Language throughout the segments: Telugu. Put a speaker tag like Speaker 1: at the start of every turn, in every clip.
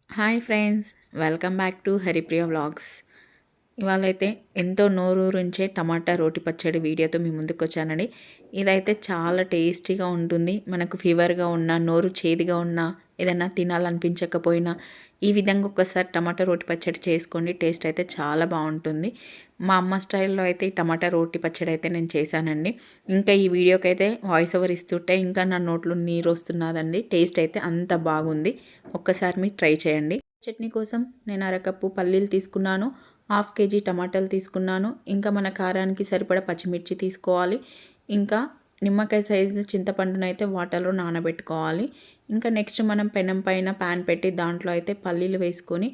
Speaker 1: Hi friends, welcome back to Haripriya vlogs. ఇవాళైతే ఎంతో నోరూరించే టమాటా రోటి పచ్చడి వీడియోతో మీ ముందుకు వచ్చానండి. ఇదైతే చాలా టేస్టీగా ఉంటుంది. మనకు ఫీవర్గా ఉన్నా, నోరు చేదుగా ఉన్నా, ఏదైనా తినాలనిపించకపోయినా ఈ విధంగా ఒకసారి టమాటా రోటి పచ్చడి చేసుకోండి. టేస్ట్ అయితే చాలా బాగుంటుంది. మా అమ్మ స్టైల్లో అయితే ఈ టమాటా రోటి పచ్చడి అయితే నేను చేశానండి. ఇంకా ఈ వీడియోకి అయితే వాయిస్ ఓవర్ ఇస్తుంటే ఇంకా నా నోట్లో నీరు వస్తున్నదండి. టేస్ట్ అయితే అంత బాగుంది. ఒక్కసారి మీరు ట్రై చేయండి. చట్నీ కోసం నేను అరకప్పు పల్లీలు తీసుకున్నాను, హాఫ్ కేజీ టమాటాలు తీసుకున్నాను, ఇంకా మన కారానికి సరిపడా పచ్చిమిర్చి తీసుకోవాలి, ఇంకా నిమ్మకాయ సైజు చింతపండునైతే వాటర్లో నానబెట్టుకోవాలి. ఇంకా నెక్స్ట్ మనం పెనం పైన ప్యాన్ పెట్టి దాంట్లో అయితే పల్లీలు వేసుకొని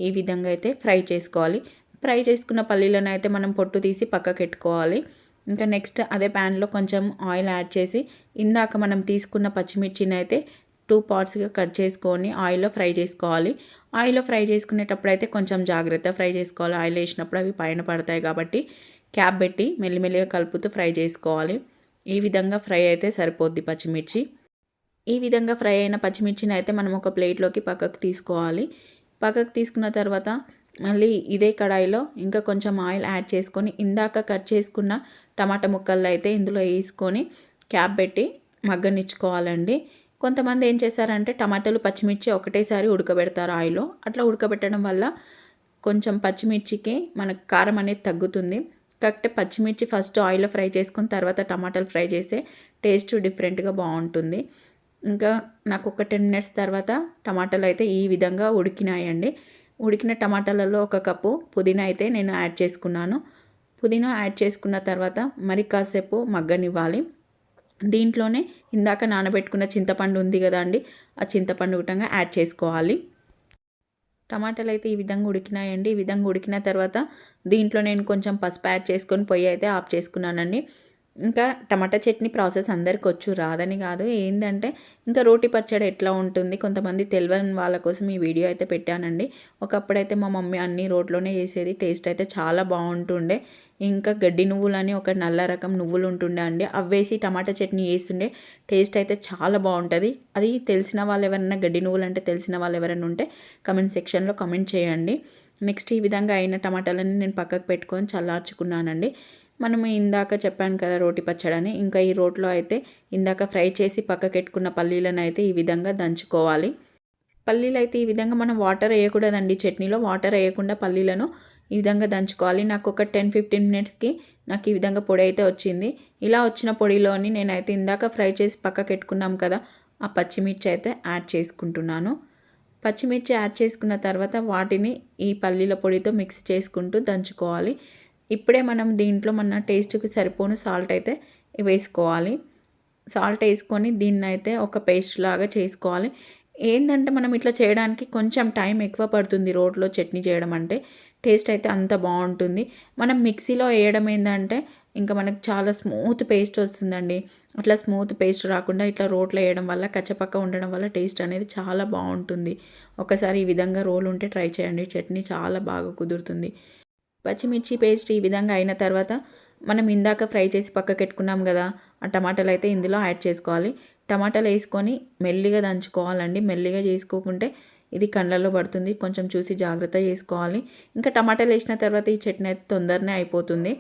Speaker 1: ఈ విధంగా అయితే ఫ్రై చేసుకోవాలి. ఫ్రై చేసుకున్న పల్లీలను అయితే మనం పొట్టు తీసి పక్కకు పెట్టుకోవాలి. ఇంకా నెక్స్ట్ అదే ప్యాన్లో కొంచెం ఆయిల్ యాడ్ చేసి ఇందాక మనం తీసుకున్న పచ్చిమిర్చిని అయితే 2 పార్ట్స్గా కట్ చేసుకొని ఆయిల్లో ఫ్రై చేసుకోవాలి. ఆయిల్లో ఫ్రై చేసుకునేటప్పుడు అయితే కొంచెం జాగ్రత్త ఫ్రై చేసుకోవాలి. ఆయిల్ వేసినప్పుడు అవి పైన పడతాయి కాబట్టి క్యాప్ పెట్టి మెల్లిమెల్లిగా కలుపుతూ ఫ్రై చేసుకోవాలి. ఈ విధంగా ఫ్రై అయితే సరిపోద్ది పచ్చిమిర్చి. ఈ విధంగా ఫ్రై అయిన పచ్చిమిర్చిని అయితే మనం ఒక ప్లేట్లోకి పక్కకు తీసుకోవాలి. పక్కకు తీసుకున్న తర్వాత మళ్ళీ ఇదే కడాయిలో ఇంకా కొంచెం ఆయిల్ యాడ్ చేసుకొని ఇందాక కట్ చేసుకున్న టమాటా ముక్కలు అయితే ఇందులో వేసుకొని క్యాప్ పెట్టి మగ్గనిచ్చుకోవాలండి. కొంతమంది ఏం చేశారంటే టమాటాలు పచ్చిమిర్చి ఒకటేసారి ఉడకబెడతారు ఆయిల్లో. అట్లా ఉడకబెట్టడం వల్ల కొంచెం పచ్చిమిర్చికి మనకు కారం అనేది తగ్గుతుంది. కాకపోతే పచ్చిమిర్చి ఫస్ట్ ఆయిల్లో ఫ్రై చేసుకొని తర్వాత టమాటాలు ఫ్రై చేస్తే టేస్ట్ డిఫరెంట్గా బాగుంటుంది. ఇంకా నాకు ఒక 10 మినిట్స్ తర్వాత టమాటాలు అయితే ఈ విధంగా ఉడికినాయండి. ఉడికిన టమాటాలలో ఒక కప్పు పుదీనా అయితే నేను యాడ్ చేసుకున్నాను. పుదీనా యాడ్ చేసుకున్న తర్వాత మరి కాసేపు మగ్గనివ్వాలి. దీంట్లోనే ఇందాక నానబెట్టుకున్న చింతపండు ఉంది కదా అండి, ఆ చింతపండు గుటంగా యాడ్ చేసుకోవాలి. టమాటాలు అయితే ఈ విధంగా ఉడికినాయండి. ఈ విధంగా ఉడికిన తర్వాత దీంట్లో నేను కొంచెం పసుపు యాడ్ చేసుకొని పొయ్యి అయితే ఆఫ్ చేసుకున్నానండి. ఇంకా టమాటా చట్నీ ప్రాసెస్ అందరికి వచ్చు, రాదని కాదు. ఏంటంటే ఇంకా రోటి పచ్చడి ఎట్లా ఉంటుంది, కొంతమంది తెలియని వాళ్ళ కోసం ఈ వీడియో అయితే పెట్టానండి. ఒకప్పుడైతే మా మమ్మీ అన్ని రోట్లోనే చేసేది. టేస్ట్ అయితే చాలా బాగుంటుండే. ఇంకా గడ్డి నువ్వులని ఒక నల్ల రకం నువ్వులు ఉంటుండే అండి, అవేసి టమాటా చట్నీ వేస్తుండే. టేస్ట్ అయితే చాలా బాగుంటుంది. అది తెలిసిన వాళ్ళు ఎవరైనా, గడ్డి నువ్వులు అంటే తెలిసిన వాళ్ళు ఎవరైనా ఉంటే కమెంట్ సెక్షన్లో కమెంట్ చేయండి. నెక్స్ట్ ఈ విధంగా అయిన టమాటాలని నేను పక్కకు పెట్టుకొని చల్లార్చుకున్నానండి. మనం ఇందాక చెప్పాను కదా రోటి పచ్చడని, ఇంకా ఈ రోట్లో అయితే ఇందాక ఫ్రై చేసి పక్కకెట్టుకున్న పల్లీలను అయితే ఈ విధంగా దంచుకోవాలి. పల్లీలు అయితే ఈ విధంగా మనం వాటర్ వేయకూడదండి. చట్నీలో వాటర్ వేయకుండా పల్లీలను ఈ విధంగా దంచుకోవాలి. నాకు ఒక 10-15 మినిట్స్కి నాకు ఈ విధంగా పొడి అయితే వచ్చింది. ఇలా వచ్చిన పొడిలోని నేనైతే ఇందాక ఫ్రై చేసి పక్కకెట్టుకున్నాం కదా, ఆ పచ్చిమిర్చి అయితే యాడ్ చేసుకుంటున్నాను. పచ్చిమిర్చి యాడ్ చేసుకున్న తర్వాత వాటిని ఈ పల్లీల పొడితో మిక్స్ చేసుకుంటూ దంచుకోవాలి. ఇప్పుడే మనం దీంట్లో మన టేస్ట్కి సరిపోను సాల్ట్ అయితే వేసుకోవాలి. సాల్ట్ వేసుకొని దీన్ని అయితే ఒక పేస్ట్ లాగా చేసుకోవాలి. ఏంటంటే మనం ఇట్లా చేయడానికి కొంచెం టైం ఎక్కువ పడుతుంది. రోట్లో చట్నీ చేయడం అంటే టేస్ట్ అయితే అంత బాగుంటుంది. మనం మిక్సీలో వేయడం ఏంటంటే ఇంకా మనకు చాలా స్మూత్ పేస్ట్ వస్తుందండి. అట్లా స్మూత్ పేస్ట్ రాకుండా ఇట్లా రోట్లో వేయడం వల్ల కచ్చపక్క ఉండడం వల్ల టేస్ట్ అనేది చాలా బాగుంటుంది. ఒకసారి ఈ విధంగా రోల్ ఉంటే ట్రై చేయండి. చట్నీ చాలా బాగా కుదురుతుంది. పచ్చిమిర్చి పేస్ట్ ఈ విధంగా అయిన తర్వాత మనం ఇందాక ఫ్రై చేసి పక్కకెట్టుకున్నాం కదా, ఆ టమాటాలు అయితే ఇందులో యాడ్ చేసుకోవాలి. టమాటాలు వేసుకొని మెల్లిగా దంచుకోవాలండి. మెల్లిగా చేసుకోకుంటే ఇది కళ్ళల్లో పడుతుంది. కొంచెం చూసి జాగ్రత్త చేసుకోవాలి. ఇంకా టమాటాలు వేసిన తర్వాత ఈ చట్నీ అయితే తొందరనే అయిపోతుంది.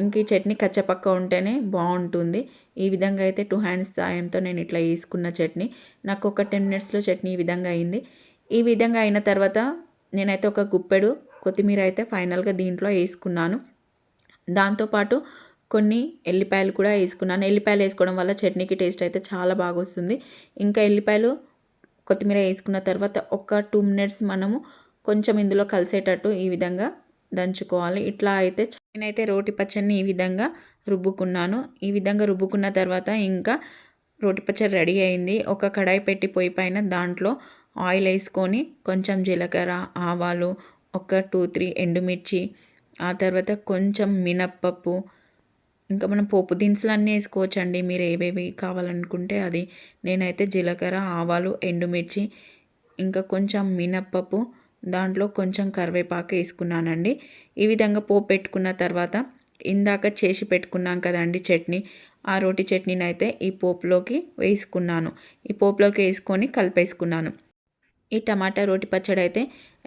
Speaker 1: ఇంక ఈ చట్నీ కచ్చపక్క ఉంటేనే బాగుంటుంది. ఈ విధంగా అయితే 2 హ్యాండ్స్ సాయంతో నేను ఇట్లా వేసుకున్న చట్నీ నాకు ఒక 10 మినిట్స్లో చట్నీ ఈ విధంగా అయింది. ఈ విధంగా అయిన తర్వాత నేనైతే ఒక గుప్పెడు కొత్తిమీర అయితే ఫైనల్గా దీంట్లో వేసుకున్నాను. దాంతోపాటు కొన్ని ఎల్లిపాయలు కూడా వేసుకున్నాను. ఎల్లిపాయలు వేసుకోవడం వల్ల చట్నీకి టేస్ట్ అయితే చాలా బాగా వస్తుంది. ఇంకా ఎల్లిపాయలు కొత్తిమీర వేసుకున్న తర్వాత ఒక 2 మినిట్స్ మనము కొంచెం ఇందులో కలిసేటట్టు ఈ విధంగా దంచుకోవాలి. ఇట్లా అయితే నేనైతే రోటి పచ్చడిని ఈ విధంగా రుబ్బుకున్నాను. ఈ విధంగా రుబ్బుకున్న తర్వాత ఇంకా రోటి పచ్చడి రెడీ అయింది. ఒక కడాయి పెట్టి పొయ్యి పైన దాంట్లో ఆయిల్ వేసుకొని కొంచెం జీలకర్ర, ఆవాలు, ఒక 2-3 ఎండుమిర్చి, ఆ తర్వాత కొంచెం మినప్పప్పు, ఇంకా మనం పోపు దినుసులు అన్నీ వేసుకోవచ్చండి. మీరు ఏవేవి కావాలనుకుంటే అది. నేనైతే జీలకర్ర, ఆవాలు, ఎండుమిర్చి, ఇంకా కొంచెం మినప్పప్పు, దాంట్లో కొంచెం కరివేపాకు వేసుకున్నానండి. ఈ విధంగా పోపు పెట్టుకున్న తర్వాత ఇందాక చేసి పెట్టుకున్నాం కదండి చట్నీ, ఆ రోటి చట్నీని అయితే ఈ పోపులోకి వేసుకున్నాను. ఈ పోపులోకి వేసుకొని కలిపేసుకున్నాను. ఈ టమాటా రోటి పచ్చడి అయితే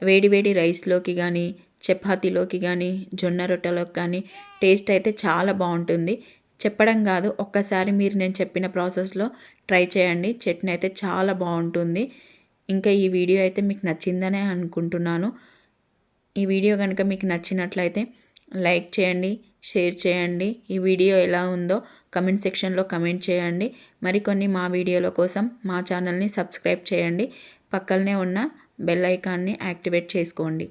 Speaker 1: వేడి వేడి రైస్లోకి కానీ చపాతీలోకి కానీ జొన్న రొట్టెలోకి కానీ టేస్ట్ అయితే చాలా బాగుంటుంది. చెప్పడం కాదు, ఒక్కసారి మీరు నేను చెప్పిన ప్రాసెస్లో ట్రై చేయండి. చట్నీ అయితే చాలా బాగుంటుంది. ఇంకా ఈ వీడియో అయితే మీకు నచ్చిందనే అనుకుంటున్నాను. ఈ వీడియో కనుక మీకు నచ్చినట్లయితే లైక్ చేయండి, షేర్ చేయండి. ఈ వీడియో ఎలా ఉందో కమెంట్ సెక్షన్లో కమెంట్ చేయండి. మరికొన్ని మా వీడియోల కోసం మా ఛానల్ని సబ్స్క్రైబ్ చేయండి. పక్కనే ఉన్న బెల్ ఐకాన్ని యాక్టివేట్ చేసుకోండి.